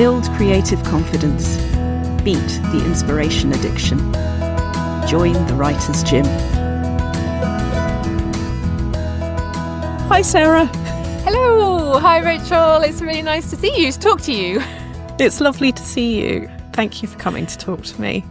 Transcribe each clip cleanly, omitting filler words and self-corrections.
Build creative confidence. Beat the inspiration addiction. Join the Writer's Gym. Hi, Sarah. Hello. Hi, Rachel. It's really nice to see you, to talk to you. It's lovely to see you. Thank you for coming to talk to me.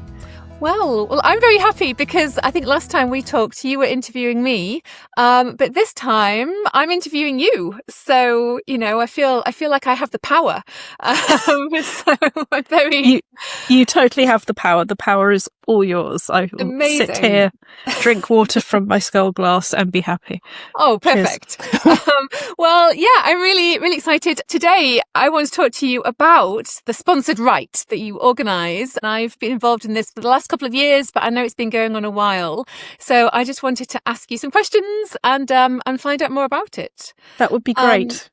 Well, I'm very happy because I think last time we talked, you were interviewing me, but this time I'm interviewing you. So I feel like I have the power. So I'm very. You totally have the power. The power is all yours. I will Amazing. Sit here, drink water from my skull glass, and be happy. Oh, perfect. Well, yeah, I'm really, really excited. Today, I want to talk to you about the sponsored write that you organise. And I've been involved in this for the last couple of years, but I know it's been going on a while. So I just wanted to ask you some questions and find out more about it. That would be great.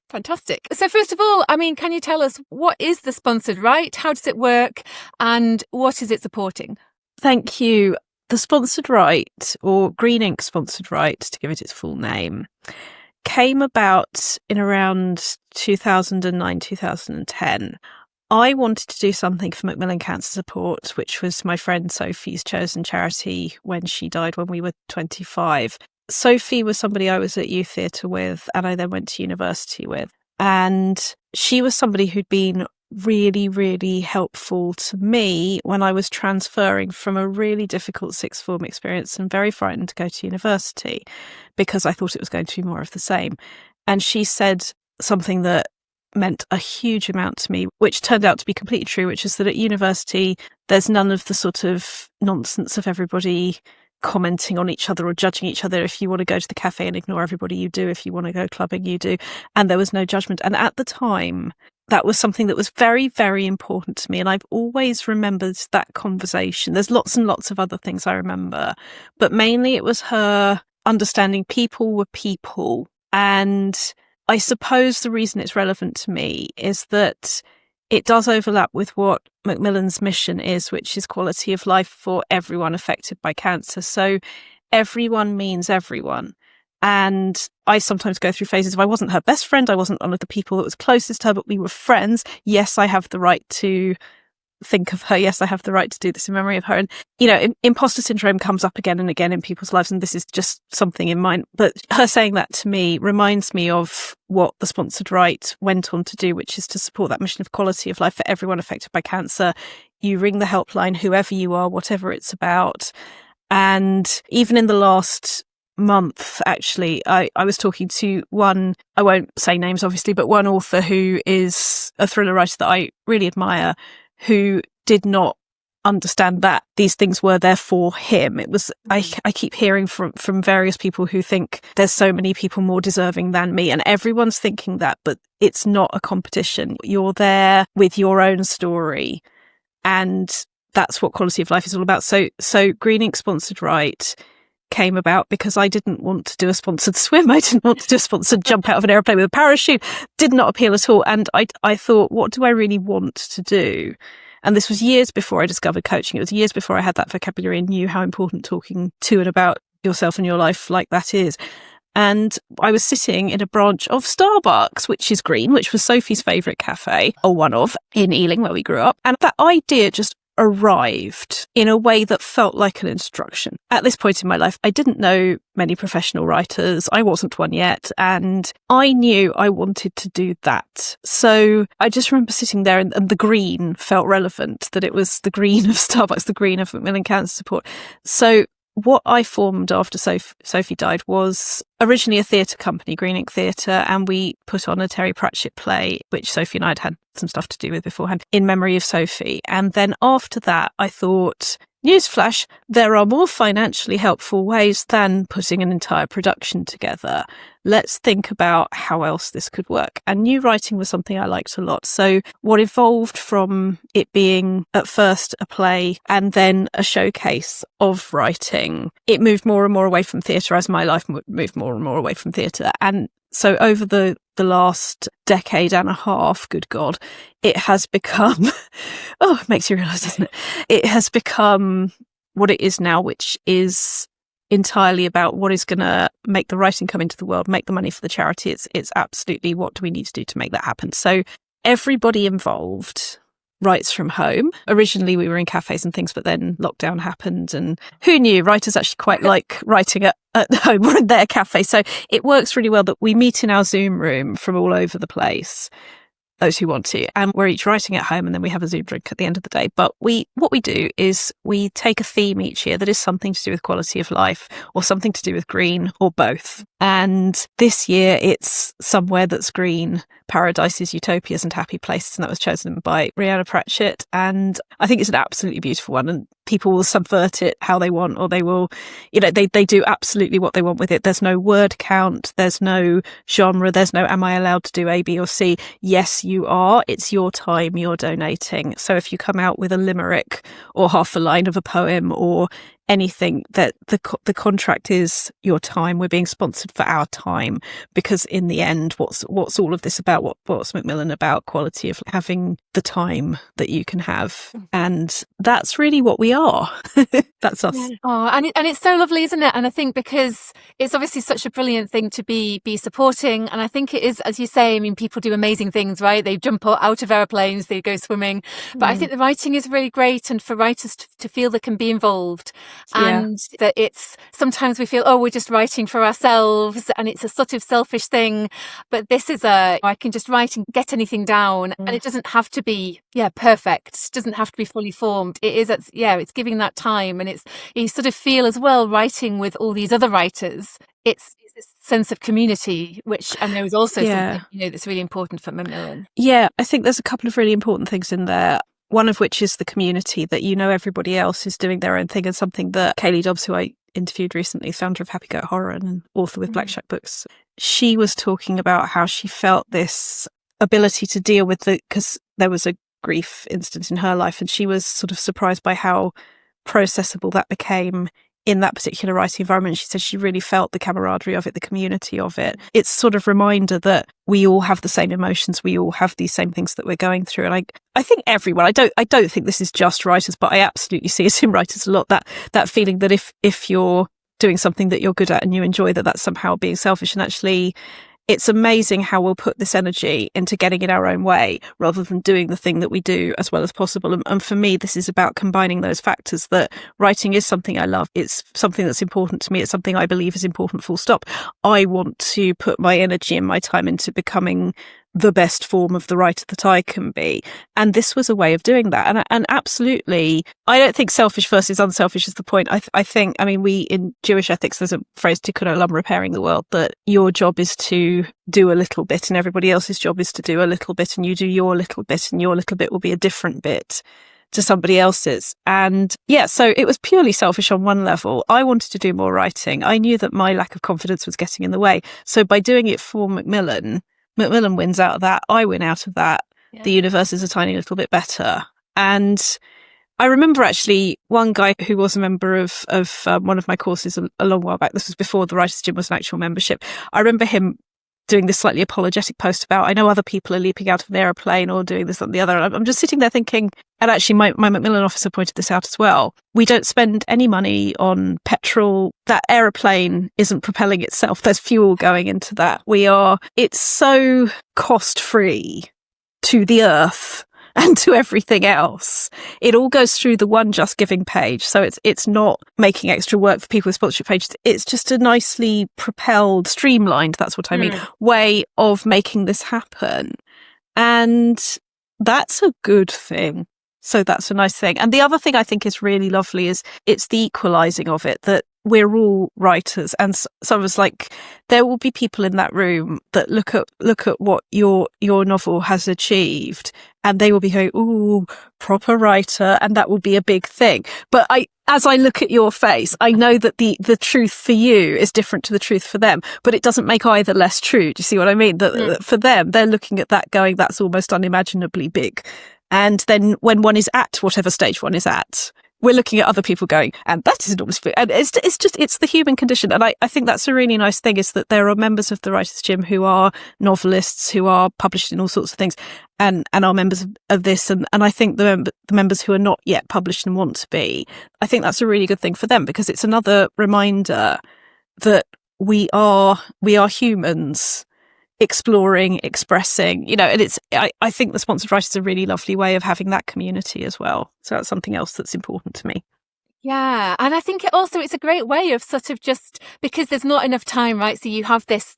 Fantastic. So first of all, can you tell us what is the sponsored write? How does it work? And what is it supporting? Thank you. The sponsored write, or Green Ink Sponsored Write, to give it its full name, came about in around 2009, 2010. I wanted to do something for Macmillan Cancer Support, which was my friend Sophie's chosen charity when she died when we were 25. Sophie was somebody I was at youth theatre with, and I then went to university with. And she was somebody who'd been really, really helpful to me when I was transferring from a really difficult sixth form experience and very frightened to go to university because I thought it was going to be more of the same. And she said something that meant a huge amount to me, which turned out to be completely true, which is that at university, there's none of the sort of nonsense of everybody commenting on each other or judging each other. If you want to go to the cafe and ignore everybody, you do. If you want to go clubbing, you do. And there was no judgment. And at the time, that was something that was very, very important to me. And I've always remembered that conversation. There's lots and lots of other things I remember, but mainly it was her understanding people were people. And I suppose the reason it's relevant to me is that it does overlap with what Macmillan's mission is, which is quality of life for everyone affected by cancer. So everyone means everyone. And I sometimes go through phases of I wasn't her best friend, I wasn't one of the people that was closest to her, but we were friends. Yes, I have the right to think of her. Yes, I have the right to do this in memory of her. And, imposter syndrome comes up again and again in people's lives, and this is just something in mine. But her saying that to me reminds me of what the sponsored write went on to do, which is to support that mission of quality of life for everyone affected by cancer. You ring the helpline, whoever you are, whatever it's about. And even in the last month, actually, I was talking to one, I won't say names obviously, but one author who is a thriller writer that I really admire, who did not understand that these things were there for him. It was, I keep hearing from various people who think there's so many people more deserving than me, and everyone's thinking that, but it's not a competition. You're there with your own story, and that's what quality of life is all about. So Green Ink Sponsored Write came about because I didn't want to do a sponsored swim. I didn't want to do a sponsored jump out of an airplane with a parachute. Did not appeal at all. And I thought, what do I really want to do? And this was years before I discovered coaching. It was years before I had that vocabulary and knew how important talking to and about yourself and your life like that is. And I was sitting in a branch of Starbucks, which is green, which was Sophie's favourite cafe, or one of, in Ealing, where we grew up. And that idea just arrived in a way that felt like an instruction. At this point in my life, I didn't know many professional writers. I wasn't one yet. And I knew I wanted to do that. So I just remember sitting there and the green felt relevant, that it was the green of Starbucks, the green of Macmillan Cancer Support. So what I formed after Sophie died was originally a theatre company, Green Ink Theatre, and we put on a Terry Pratchett play, which Sophie and I had some stuff to do with beforehand, in memory of Sophie. And then after that, I thought, newsflash, there are more financially helpful ways than putting an entire production together. Let's think about how else this could work. And new writing was something I liked a lot. So what evolved from it being at first a play and then a showcase of writing, it moved more and more away from theatre as my life moved more and more away from theatre. And so over the last decade and a half, good God, it has become, it makes you realise, doesn't it? It has become what it is now, which is entirely about what is going to make the writing come into the world, make the money for the charity. It's absolutely what do we need to do to make that happen. So everybody involved writes from home. Originally we were in cafes and things, but then lockdown happened, and who knew writers actually quite like writing at home or in their cafe. So it works really well that we meet in our Zoom room from all over the place, those who want to, and we're each writing at home, and then we have a Zoom drink at the end of the day. But what we do is we take a theme each year that is something to do with quality of life or something to do with green or both. And this year it's Somewhere That's Green, Paradises, Utopias and Happy Places, and that was chosen by Rhianna Pratchett. And I think it's an absolutely beautiful one, and people will subvert it how they want, or they will, they do absolutely what they want with it. There's no word count, there's no genre, there's no am I allowed to do A, B or C. Yes, you are. It's your time you're donating. So if you come out with a limerick or half a line of a poem or anything, that the contract is your time. We're being sponsored for our time, because in the end, what's all of this about? What's Macmillan about? Quality of having the time that you can have, and that's really what we are. That's us. Yeah. Oh, and it's so lovely, isn't it? And I think because it's obviously such a brilliant thing to be supporting, and I think it is, as you say. I mean, people do amazing things, right? They jump out of airplanes, they go swimming, but I think the writing is really great, and for writers to feel they can be involved. And that it's sometimes we feel, oh, we're just writing for ourselves and it's a sort of selfish thing. But this is I can just write and get anything down, and it doesn't have to be, perfect. It doesn't have to be fully formed. It is, it's giving that time. And you sort of feel as well, writing with all these other writers, it's this sense of community, which I know is also something, that's really important for Macmillan. Yeah, I think there's a couple of really important things in there. One of which is the community, that everybody else is doing their own thing, and something that Kaylee Dobbs, who I interviewed recently, founder of Happy Goat Horror and author with Black Shack Books, she was talking about how she felt this ability to deal with because there was a grief instance in her life, and she was sort of surprised by how processable that became in that particular writing environment. She said she really felt the camaraderie of it, the community of it. It's sort of reminder that we all have the same emotions, we all have these same things that we're going through. And I think everyone, I don't think this is just writers, but I absolutely see it in writers a lot, that feeling that if you're doing something that you're good at and you enjoy, that's somehow being selfish. And actually, it's amazing how we'll put this energy into getting in our own way rather than doing the thing that we do as well as possible. And for me, this is about combining those factors, that writing is something I love. It's something that's important to me. It's something I believe is important, full stop. I want to put my energy and my time into becoming the best form of the writer that I can be. And this was a way of doing that. And absolutely, I don't think selfish versus unselfish is the point. I think, we, in Jewish ethics, there's a phrase, tikkun olam, repairing the world, that your job is to do a little bit and everybody else's job is to do a little bit, and you do your little bit and your little bit will be a different bit to somebody else's. And so it was purely selfish on one level. I wanted to do more writing. I knew that my lack of confidence was getting in the way. So by doing it for Macmillan wins out of that. I win out of that. Yeah. The universe is a tiny little bit better. And I remember actually one guy who was a member of one of my courses a long while back. This was before the Writers' Gym was an actual membership. I remember him doing this slightly apologetic post about, I know other people are leaping out of an aeroplane or doing this and the other. And I'm just sitting there thinking, and actually my Macmillan officer pointed this out as well. We don't spend any money on petrol. That aeroplane isn't propelling itself. There's fuel going into that. It's so cost free to the earth and to everything else. It all goes through the one Just Giving page. So it's not making extra work for people with sponsorship pages. It's just a nicely propelled, streamlined, that's what I mean, way of making this happen. And that's a good thing. So that's a nice thing. And the other thing I think is really lovely is it's the equalizing of it, that we're all writers, and some of us, like, there will be people in that room that look at what your novel has achieved, and they will be going, ooh, proper writer, and that will be a big thing. But as I look at your face, I know that the truth for you is different to the truth for them, but it doesn't make either less true. Do you see what I mean? That for them, they're looking at that going, that's almost unimaginably big. And then when one is at whatever stage one is at, we're looking at other people going, and that is enormous. And it's the human condition. And I think that's a really nice thing, is that there are members of the Writers' Gym who are novelists, who are published in all sorts of things, and are members of this. And I think the members who are not yet published and want to be, I think that's a really good thing for them, because it's another reminder that we are humans exploring, expressing, and I think the sponsored writer is a really lovely way of having that community as well. So that's something else that's important to me. Yeah. And I think it's a great way of sort of just, because there's not enough time, right? So you have this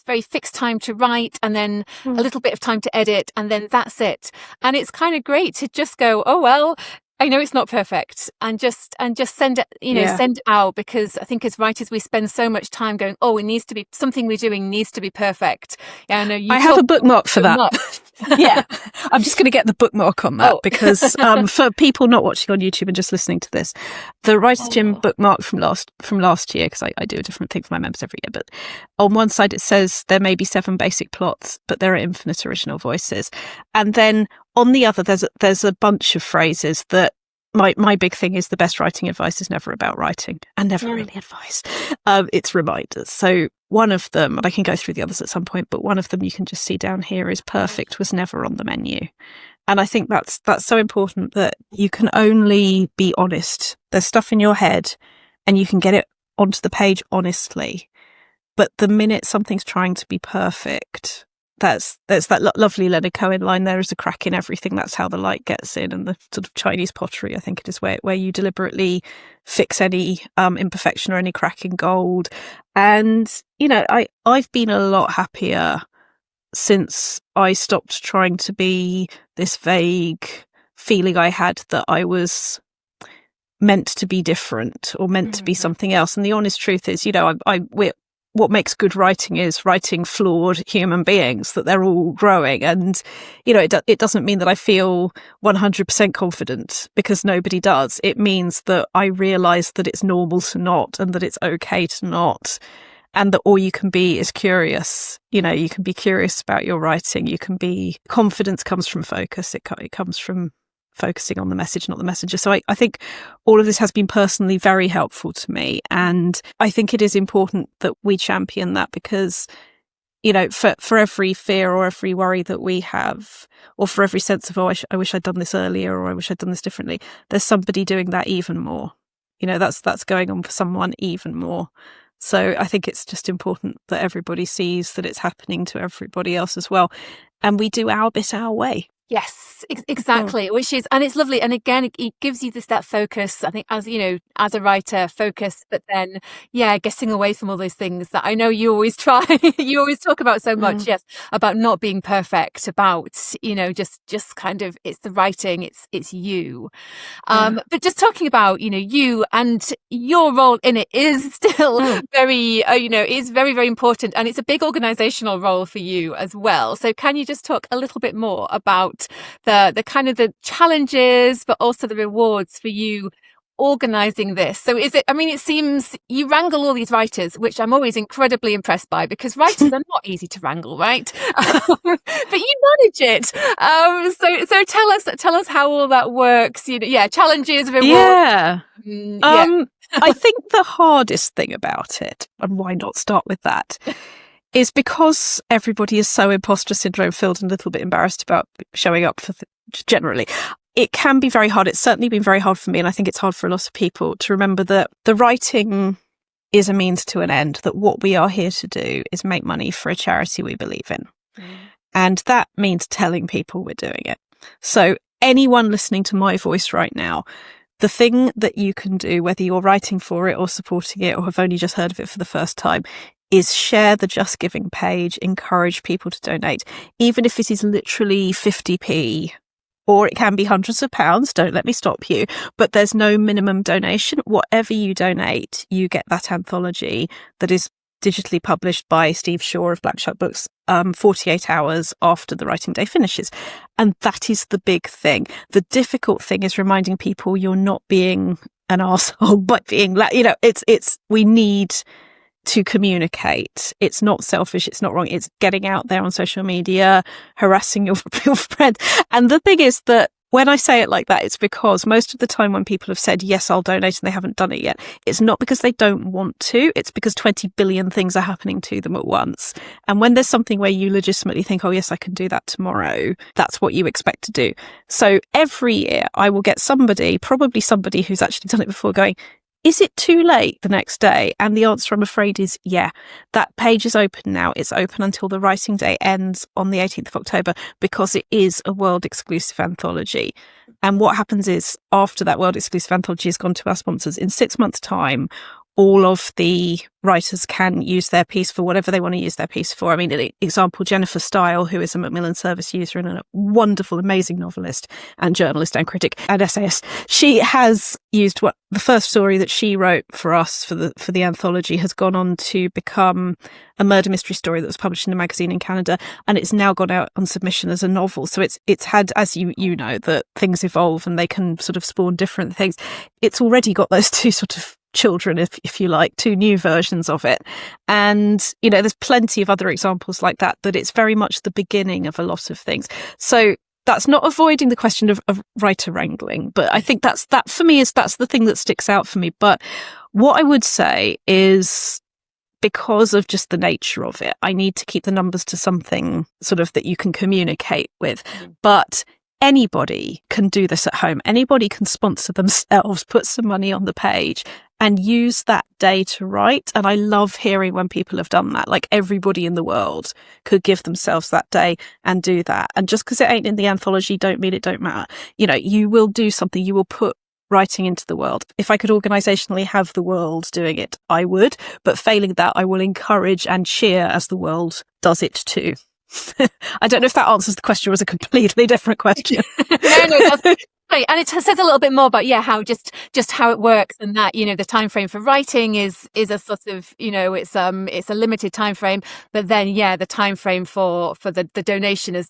very fixed time to write, and then a little bit of time to edit, and then that's it. And it's kind of great to just go, oh, well, I know it's not perfect, and just send it, send it out, because I think as writers, we spend so much time going, oh, it needs to be, something we're doing needs to be perfect. Yeah, I know I have a bookmark for that. Yeah, I'm just going to get the bookmark on that because for people not watching on YouTube and just listening to this, the Writer's Gym bookmark from last year, because I do a different thing for my members every year, but on one side it says there may be 7 basic plots, but there are infinite original voices. And then on the other, there's a bunch of phrases that my big thing is the best writing advice is never about writing, and never really advice. It's reminders. So one of them, and I can go through the others at some point, but one of them you can just see down here is perfect was never on the menu. And I think that's so important, that you can only be honest. There's stuff in your head and you can get it onto the page honestly. But the minute something's trying to be perfect, there's that lovely Leonard Cohen line, there is a crack in everything, that's how the light gets in. And the sort of Chinese pottery, I think it is, where you deliberately fix any imperfection or any crack in gold. And I've been a lot happier since I stopped trying to be this vague feeling I had that I was meant to be different or meant to be something else. And the honest truth is, what makes good writing is writing flawed human beings, that they're all growing. And, it doesn't mean that I feel 100% confident, because nobody does. It means that I realise that it's normal to not, and that it's okay to not. And that all you can be is curious. You can be curious about your writing. Confidence comes from focus. It comes from focusing on the message, not the messenger. So I think all of this has been personally very helpful to me. And I think it is important that we champion that, because, for every fear or every worry that we have, or for every sense of, I wish I'd done this earlier, or I wish I'd done this differently, there's somebody doing that even more. That's going on for someone even more. So I think it's just important that everybody sees that it's happening to everybody else as well. And we do our bit our way. Yes, exactly. Which is, and it's lovely. And again, it gives you that focus, I think, as a writer, focus, but then, getting away from all those things that I know you always try, you always talk about so much. Yes. About not being perfect, about, just kind of, it's the writing, it's you. But just talking about, you and your role in it is still very, is very, very important. And it's a big organizational role for you as well. So can you just talk a little bit more about the kind of the challenges, but also the rewards for you organizing this? So it seems you wrangle all these writers, which I'm always incredibly impressed by, because writers are not easy to wrangle, right? But you manage it. So tell us how all that works. Challenges, rewards. Yeah. I think the hardest thing about it, and why not start with that, is because everybody is so imposter syndrome filled and a little bit embarrassed about showing up for generally. It can be very hard. It's certainly been very hard for me, and I think it's hard for a lot of people to remember that the writing is a means to an end, that what we are here to do is make money for a charity we believe in. And that means telling people we're doing it. So anyone listening to my voice right now, the thing that you can do, whether you're writing for it or supporting it or have only just heard of it for the first time, is share the Just Giving page, encourage people to donate, even if it is literally 50p, or it can be hundreds of pounds, don't let me stop you, but there's no minimum donation. Whatever you donate, you get that anthology that is digitally published by Steve Shaw of Black Shark Books 48 hours after the writing day finishes. And that is the big thing. The difficult thing is reminding people you're not being an arsehole by being, we need to communicate. It's not selfish. It's not wrong. It's getting out there on social media, harassing your friends. And the thing is that when I say it like that, it's because most of the time when people have said, yes, I'll donate, and they haven't done it yet, it's not because they don't want to. It's because 20 billion things are happening to them at once. And when there's something where you legitimately think, oh, yes, I can do that tomorrow, that's what you expect to do. So every year I will get somebody, probably somebody who's actually done it before, going, Is it too late the next day? And the answer, I'm afraid, is yeah. That page is open now. It's open until the writing day ends on the 18th of October because it is a world exclusive anthology. And what happens is, after that world exclusive anthology has gone to our sponsors, in 6 months' time, all of the writers can use their piece for whatever they want to use their piece for. I mean, an example, Jennifer Stile, who is a Macmillan Service user and a wonderful, amazing novelist and journalist and critic and essayist, she has used the first story that she wrote for us for the anthology has gone on to become a murder mystery story that was published in a magazine in Canada, and it's now gone out on submission as a novel. So it's had, as you know, that things evolve and they can sort of spawn different things. It's already got those two sort of children, if you like, two new versions of it. And, you know, there's plenty of other examples like that it's very much the beginning of a lot of things. So that's not avoiding the question of writer wrangling, but I think that's the thing that sticks out for me. But what I would say is, because of just the nature of it, I need to keep the numbers to something sort of that you can communicate with. But anybody can do this at home. Anybody can sponsor themselves, put some money on the page and use that day to write. And I love hearing when people have done that. Like, everybody in the world could give themselves that day and do that. And just because it ain't in the anthology, don't mean it don't matter. You know, you will do something. You will put writing into the world. If I could organisationally have the world doing it, I would. But failing that, I will encourage and cheer as the world does it too. I don't know if that answers the question or was a completely different question. No, that's right. And it says a little bit more about, how just how it works, and that, you know, the time frame for writing is a sort of, you know, it's a limited time frame, but then the time frame for the donations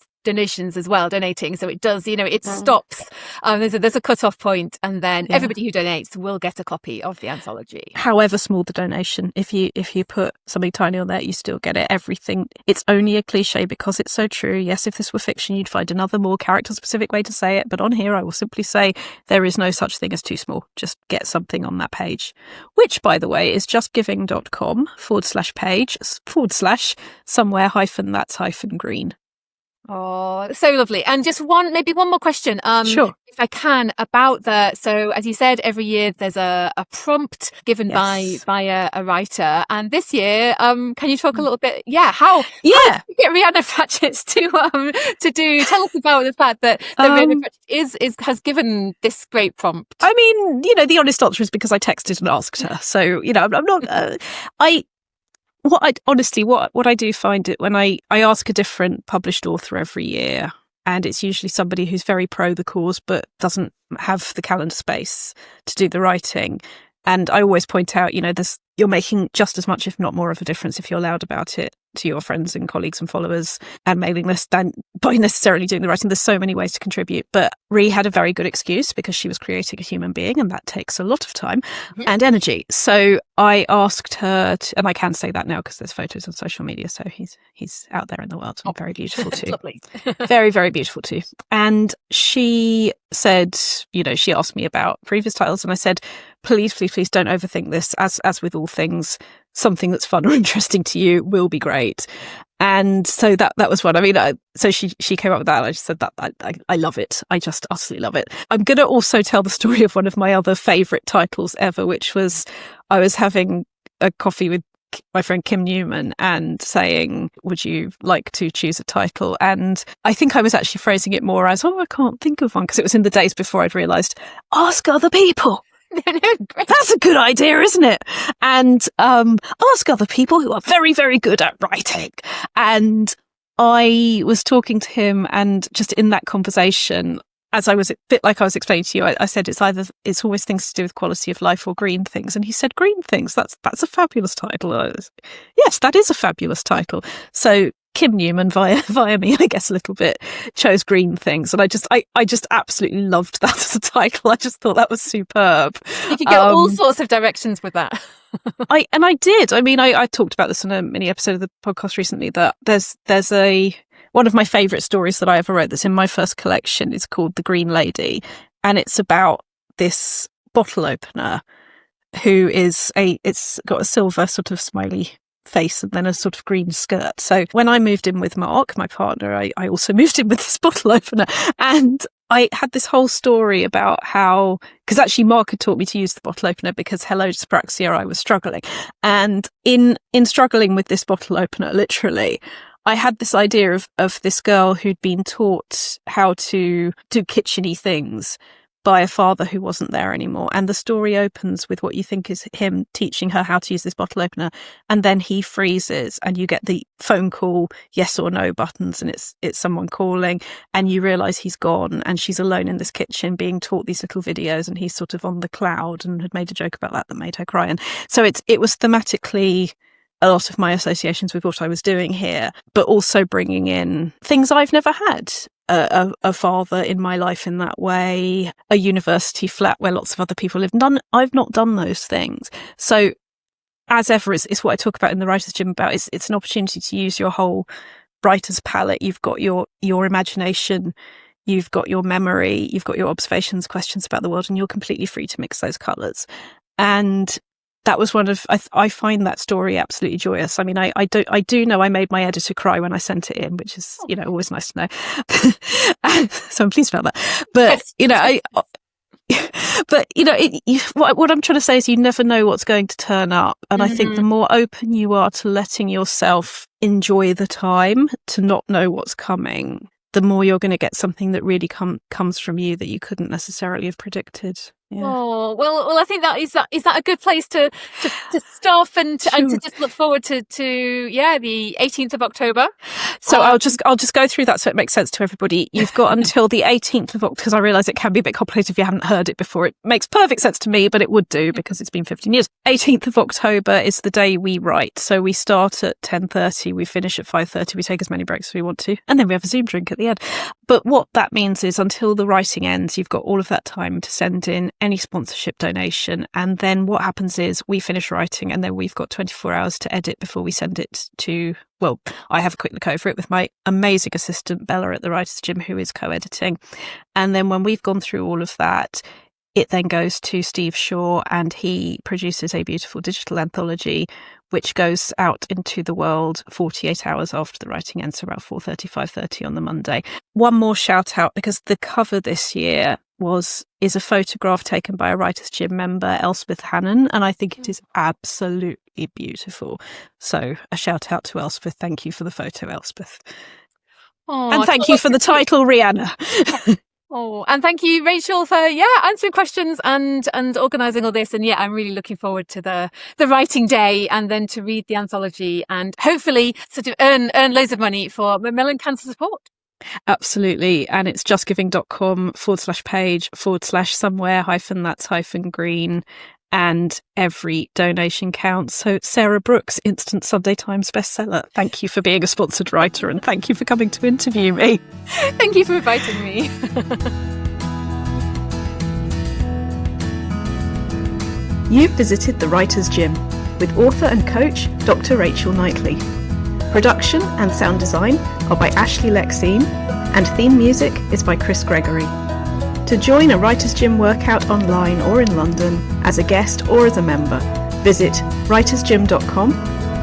as well, donating. So it does, you know, it stops. There's a cut-off point, and then everybody who donates will get a copy of the anthology. However small the donation, if you put something tiny on there, you still get it. Everything. It's only a cliche because it's so true. Yes, if this were fiction, you'd find another more character-specific way to say it. But on here, I will simply say there is no such thing as too small. Just get something on that page, which, by the way, is justgiving.com/page/somewhere-that's-green. Oh, so lovely. And just maybe one more question. Sure. If I can, about so as you said, every year there's a prompt given by a writer. And this year, can you talk a little bit, how you get Rhiannon Pratchett to tell us about the fact that Rhiannon Pratchett has given this great prompt? I mean, you know, the honest answer is because I texted and asked her. So, you know, I'm not, What I do find it when I ask a different published author every year, and it's usually somebody who's very pro the cause but doesn't have the calendar space to do the writing. And I always point out, you know, you're making just as much, if not more, of a difference if you're loud about it to your friends and colleagues and followers and mailing list than by necessarily doing the writing. There's so many ways to contribute. But Rhi had a very good excuse because she was creating a human being, and that takes a lot of time and energy. So I asked her and I can say that now because there's photos on social media, so he's out there in the world and very beautiful too. Lovely. Very, very beautiful too. And she said, you know, she asked me about previous titles, and I said, please don't overthink this. As with all things, something that's fun or interesting to you will be great. And so that was one. I mean, so she came up with that, and I just said that I love it. I just utterly love it. I'm going to also tell the story of one of my other favourite titles ever, which was I was having a coffee with my friend Kim Newman and saying, would you like to choose a title? And I think I was actually phrasing it more as, I can't think of one, because it was in the days before I'd realised, ask other people. That's a good idea, isn't it? And ask other people who are very, very good at writing. And I was talking to him, and just in that conversation, as I was a bit like I was explaining to you, I said it's always things to do with quality of life or green things. And he said, green things, that's a fabulous title. Yes, that is a fabulous title. So Kim Newman via me, I guess, a little bit, chose green things. And I just absolutely loved that as a title. I just thought that was superb. You could get all sorts of directions with that. I did. I mean, I talked about this in a mini episode of the podcast recently, that there's one of my favourite stories that I ever wrote that's in my first collection is called The Green Lady. And it's about this bottle opener who it's got a silver sort of smiley face and then a sort of green skirt. So when I moved in with Mark, my partner, I also moved in with this bottle opener, and I had this whole story about how, because actually Mark had taught me to use the bottle opener because hello dyspraxia, I was struggling. And in struggling with this bottle opener, literally, I had this idea of this girl who'd been taught how to do kitcheny things by a father who wasn't there anymore. And the story opens with what you think is him teaching her how to use this bottle opener. And then he freezes and you get the phone call, yes or no buttons. And it's someone calling and you realize he's gone and she's alone in this kitchen being taught these little videos and he's sort of on the cloud and had made a joke about that made her cry. And so it was thematically a lot of my associations with what I was doing here, but also bringing in things I've never had. A father in my life in that way, a university flat where lots of other people live. I've not done those things. So as ever, it's what I talk about in the Writers' Gym about. It's an opportunity to use your whole writer's palette. You've got your imagination, you've got your memory, you've got your observations, questions about the world, and you're completely free to mix those colours. And that was one of, I find that story absolutely joyous. I mean, I do know I made my editor cry when I sent it in, which is, always nice to know. So I'm pleased about that. But, what I'm trying to say is you never know what's going to turn up. And I think the more open you are to letting yourself enjoy the time, to not know what's coming, the more you're going to get something that really comes from you that you couldn't necessarily have predicted. Yeah. Oh, well, I think is that a good place to stop and to just look forward to the 18th of October. So I'll just go through that so it makes sense to everybody. You've got until the 18th of October, because I realise it can be a bit complicated if you haven't heard it before. It makes perfect sense to me, but it would do because it's been 15 years. 18th of October is the day we write. So we start at 10:30, we finish at 5:30, we take as many breaks as we want to, and then we have a Zoom drink at the end. But what that means is until the writing ends, you've got all of that time to send in any sponsorship donation. And then what happens is we finish writing and then we've got 24 hours to edit before we send it to, well, I have a quick look over it with my amazing assistant Bella at the Writers' Gym, who is co-editing. And then when we've gone through all of that, it then goes to Steve Shaw and he produces a beautiful digital anthology which goes out into the world 48 hours after the writing ends, so about 4:30, 5:30 on the Monday. One more shout out, because the cover this year is a photograph taken by a Writers' Gym member, Elspeth Hannon, and I think it is absolutely beautiful. So a shout out to Elspeth. Thank you for the photo, Elspeth. Oh, and thank you for the title, Rhianna. Oh, and thank you, Rachel, for answering questions and organising all this. And I'm really looking forward to the writing day and then to read the anthology and hopefully sort of earn loads of money for Macmillan Cancer Support. Absolutely. And it's justgiving.com/page/somewhere-that's-green. And every donation counts. So Sarah Brooks, Instant Sunday Times bestseller. Thank you for being a sponsored writer and thank you for coming to interview me. Thank you for inviting me. You've visited the Writers' Gym with author and coach Dr. Rachel Knightley. Production and sound design are by Ashley Lexine and theme music is by Chris Gregory. To join a Writers' Gym workout online or in London as a guest or as a member, visit writersgym.com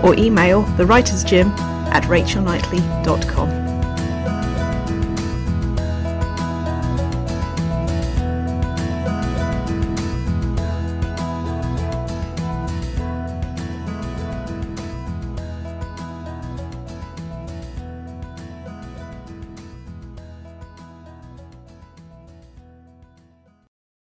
or email thewritersgym@rachelknightley.com.